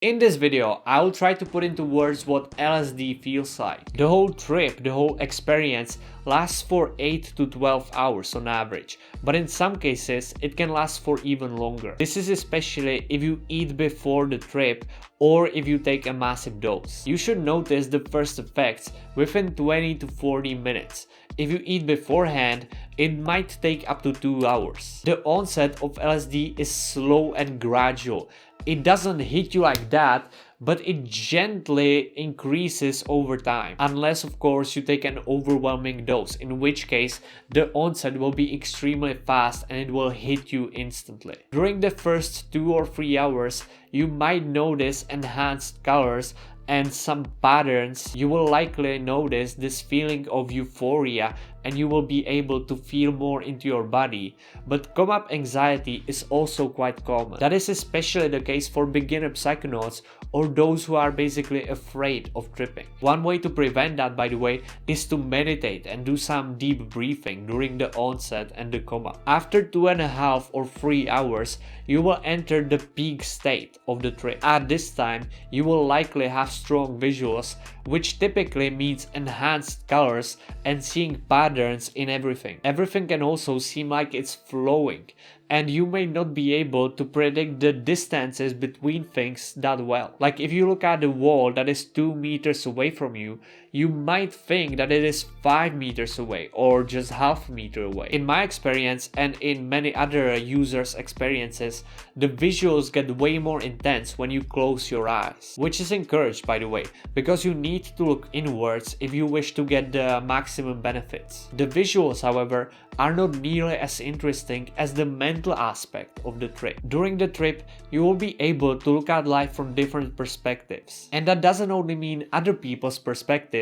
In this video, I will try to put into words what LSD feels like. The whole trip, the whole experience lasts for 8 to 12 hours on average, but in some cases it can last for even longer. This is especially if you eat before the trip or if you take a massive dose. You should notice the first effects within 20 to 40 minutes. If you eat beforehand, it might take up to 2 hours. The onset of LSD is slow and gradual. It doesn't hit you like that, but it gently increases over time. Unless of course you take an overwhelming dose, in which case the onset will be extremely fast and it will hit you instantly. During the first 2 or 3 hours, you might notice enhanced colors and some patterns. You will likely notice this feeling of euphoria and you will be able to feel more into your body. But come-up anxiety is also quite common. That is especially the case for beginner psychonauts or those who are basically afraid of tripping. One way to prevent that, by the way, is to meditate and do some deep breathing during the onset and the come-up. After 2.5 or 3 hours, you will enter the peak state of the trip. At this time, you will likely have strong visuals, which typically means enhanced colors and seeing patterns in everything. Everything can also seem like it's flowing, and you may not be able to predict the distances between things that well. Like if you look at the wall that is 2 meters away from you, you might think that it is 5 meters away or just half a meter away. In my experience and in many other users' experiences, the visuals get way more intense when you close your eyes, which is encouraged, by the way, because you need to look inwards if you wish to get the maximum benefits. The visuals, however, are not nearly as interesting as the mental aspect of the trip. During the trip, you will be able to look at life from different perspectives. And that doesn't only mean other people's perspectives,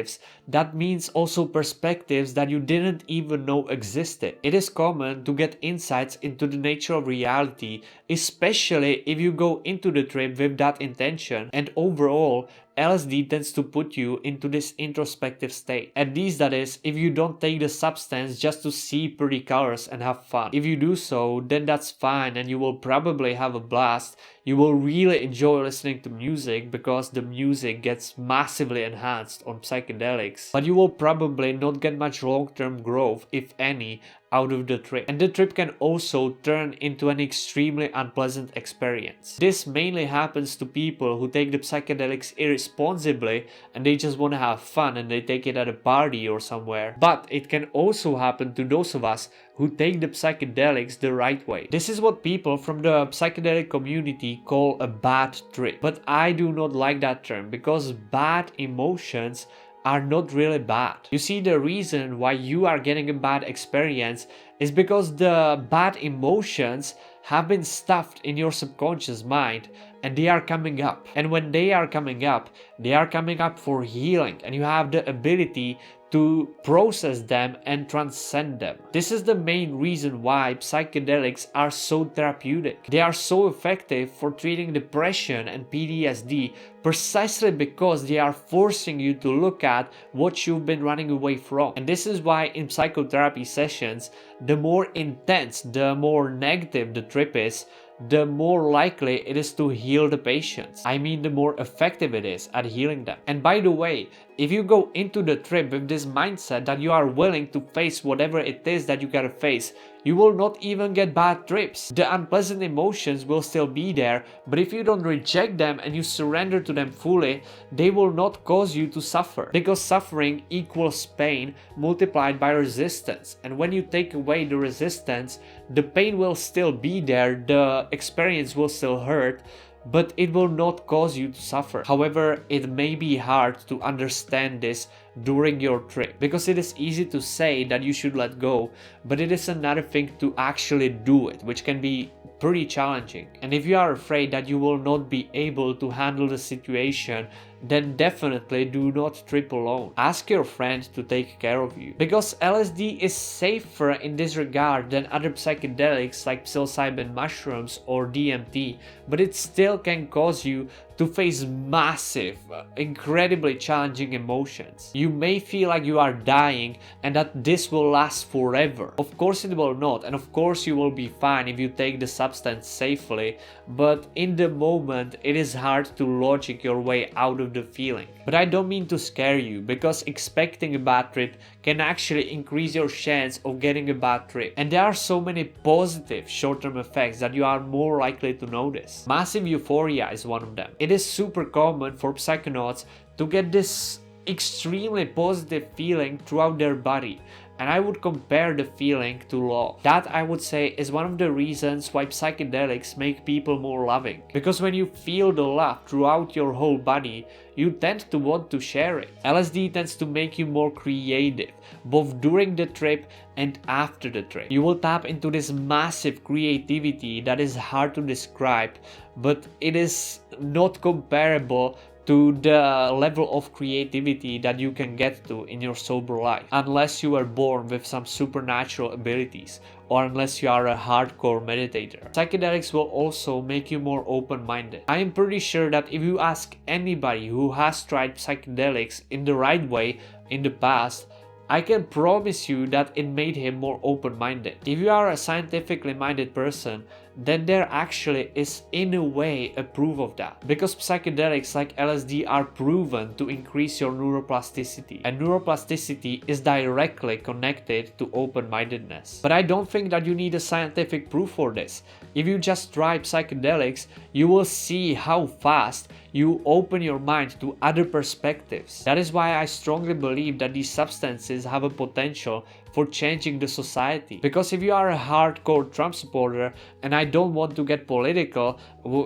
that means also perspectives that you didn't even know existed. It is common to get insights into the nature of reality, especially if you go into the trip with that intention, and overall, LSD tends to put you into this introspective state. At least that is, if you don't take the substance just to see pretty colors and have fun. If you do so, then that's fine and you will probably have a blast. You will really enjoy listening to music because the music gets massively enhanced on psychedelics. But you will probably not get much long-term growth, if any, out of the trip. And the trip can also turn into an extremely unpleasant experience. This mainly happens to people who take the psychedelics irresponsibly and they just want to have fun and they take it at a party or somewhere. But it can also happen to those of us who take the psychedelics the right way. This is what people from the psychedelic community call a bad trip. But I do not like that term because bad emotions are not really bad. You see, the reason why you are getting a bad experience is because the bad emotions have been stuffed in your subconscious mind and they are coming up. And when they are coming up for healing, and you have the ability to process them and transcend them. This is the main reason why psychedelics are so therapeutic. They are so effective for treating depression and PTSD precisely because they are forcing you to look at what you've been running away from. And this is why in psychotherapy sessions, the more intense, the more negative the trip is, the more likely it is to heal the patients. I mean, the more effective it is at healing them. And by the way, if you go into the trip with this mindset that you are willing to face whatever it is that you gotta face, you will not even get bad trips. The unpleasant emotions will still be there, but if you don't reject them and you surrender to them fully, they will not cause you to suffer. Because suffering equals pain multiplied by resistance. And when you take away the resistance, the pain will still be there, the experience will still hurt, but it will not cause you to suffer. However, it may be hard to understand this during your trip because it is easy to say that you should let go, but it is another thing to actually do it, which can be pretty challenging. And if you are afraid that you will not be able to handle the situation, then definitely do not trip alone. Ask your friend to take care of you. Because LSD is safer in this regard than other psychedelics like psilocybin mushrooms or DMT, but it still can cause you to face massive, incredibly challenging emotions. You may feel like you are dying and that this will last forever. Of course it will not, and of course you will be fine if you take the substance safely, but in the moment it is hard to logic your way out of the feeling. But I don't mean to scare you, because expecting a bad trip can actually increase your chance of getting a bad trip. And there are so many positive short-term effects that you are more likely to notice. Massive euphoria is one of them. It is super common for psychonauts to get this extremely positive feeling throughout their body, and I would compare the feeling to love. That, I would say, is one of the reasons why psychedelics make people more loving. Because when you feel the love throughout your whole body, you tend to want to share it. LSD tends to make you more creative, both during the trip and after the trip. You will tap into this massive creativity that is hard to describe, but it is not comparable to the level of creativity that you can get to in your sober life, unless you were born with some supernatural abilities, or unless you are a hardcore meditator. Psychedelics will also make you more open-minded. I am pretty sure that if you ask anybody who has tried psychedelics in the right way in the past, I can promise you that it made him more open-minded. If you are a scientifically minded person, then there actually is in a way a proof of that. Because psychedelics like LSD are proven to increase your neuroplasticity, and neuroplasticity is directly connected to open-mindedness. But I don't think that you need a scientific proof for this. If you just try psychedelics, you will see how fast you open your mind to other perspectives. That is why I strongly believe that these substances have a potential for changing the society. Because if you are a hardcore Trump supporter, and I don't want to get political,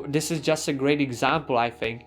this is just a great example, I think.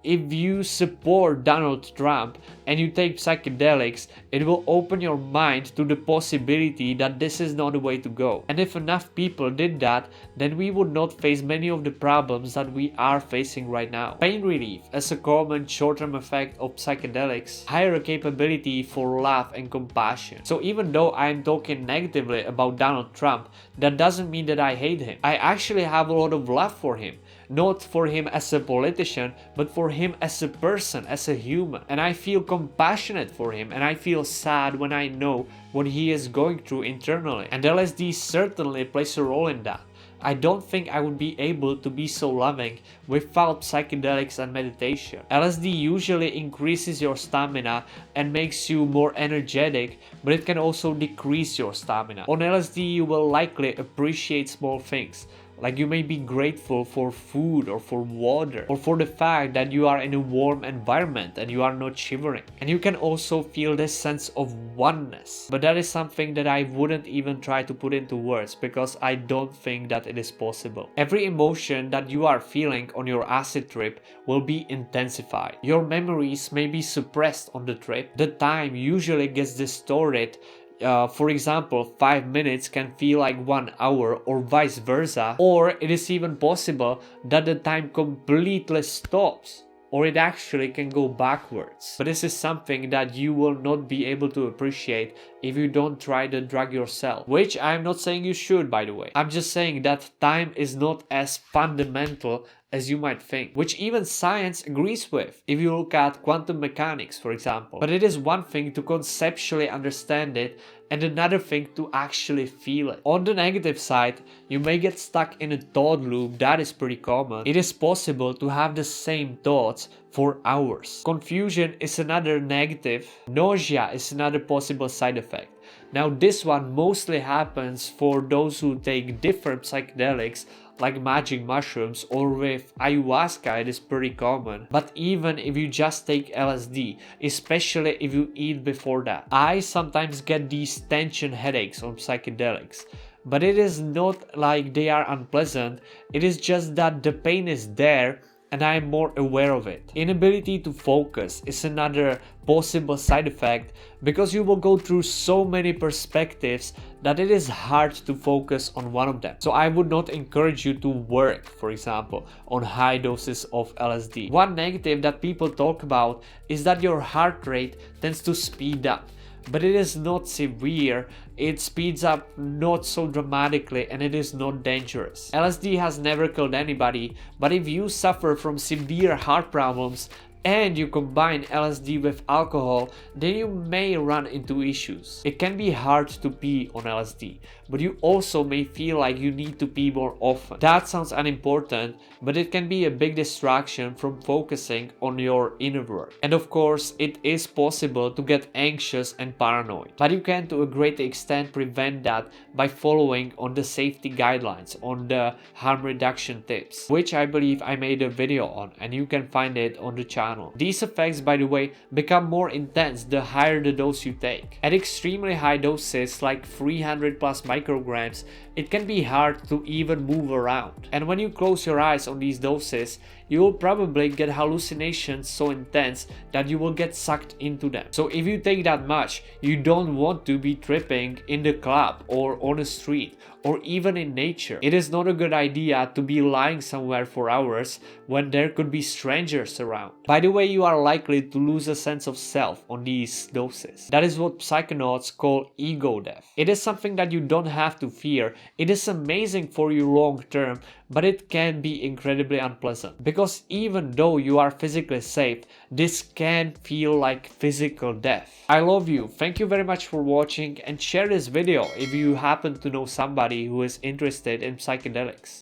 If you support Donald Trump and you take psychedelics, it will open your mind to the possibility that this is not the way to go. And if enough people did that, then we would not face many of the problems that we are facing right now. Pain relief as a common short-term effect of psychedelics, higher capability for love and compassion. So even though I am talking negatively about Donald Trump, that doesn't mean that I hate him. I actually have a lot of love for him. Not for him as a politician, but for him as a person, as a human. And I feel compassionate for him, and I feel sad when I know what he is going through internally. And LSD certainly plays a role in that. I don't think I would be able to be so loving without psychedelics and meditation. LSD usually increases your stamina and makes you more energetic, but it can also decrease your stamina. On LSD, you will likely appreciate small things. Like you may be grateful for food or for water, or for the fact that you are in a warm environment and you are not shivering. And you can also feel this sense of oneness. But that is something that I wouldn't even try to put into words, because I don't think that it is possible. Every emotion that you are feeling on your acid trip will be intensified. Your memories may be suppressed on the trip. The time usually gets distorted. For example, 5 minutes can feel like 1 hour, or vice versa. Or it is even possible that the time completely stops, or it actually can go backwards. But this is something that you will not be able to appreciate if you don't try the drug yourself. Which I'm not saying you should, by the way. I'm just saying that time is not as fundamental as you might think, which even science agrees with, if you look at quantum mechanics, for example. But it is one thing to conceptually understand it, and another thing to actually feel it. On the negative side, you may get stuck in a thought loop that is pretty common. It is possible to have the same thoughts for hours. Confusion is another negative. Nausea is another possible side effect. Now this one mostly happens for those who take different psychedelics like magic mushrooms, or with ayahuasca it is pretty common. But even if you just take LSD, especially if you eat before that, I sometimes get these tension headaches on psychedelics. But it is not like they are unpleasant, it is just that the pain is there and I am more aware of it. Inability to focus is another possible side effect, because you will go through so many perspectives that it is hard to focus on one of them. So I would not encourage you to work, for example, on high doses of LSD. One negative that people talk about is that your heart rate tends to speed up. but it is not severe, it speeds up not so dramatically, and it is not dangerous. LSD has never killed anybody, but if you suffer from severe heart problems and you combine LSD with alcohol, then you may run into issues. It can be hard to pee on LSD, but you also may feel like you need to pee more often. That sounds unimportant, but it can be a big distraction from focusing on your inner work. And of course, it is possible to get anxious and paranoid, but you can to a great extent prevent that by following on the safety guidelines, on the harm reduction tips, which I believe I made a video on, and you can find it on the channel. These effects, by the way, become more intense the higher the dose you take. At extremely high doses, like 300 plus micrograms, it can be hard to even move around. And when you close your eyes on these doses, you will probably get hallucinations so intense that you will get sucked into them. So if you take that much, you don't want to be tripping in the club or on the street or even in nature. It is not a good idea to be lying somewhere for hours when there could be strangers around. By the way, you are likely to lose a sense of self on these doses. That is what psychonauts call ego death. It is something that you don't have to fear. It is amazing for you long term, but it can be incredibly unpleasant. Because even though you are physically safe, this can feel like physical death. I love you. Thank you very much for watching, and share this video if you happen to know somebody who is interested in psychedelics.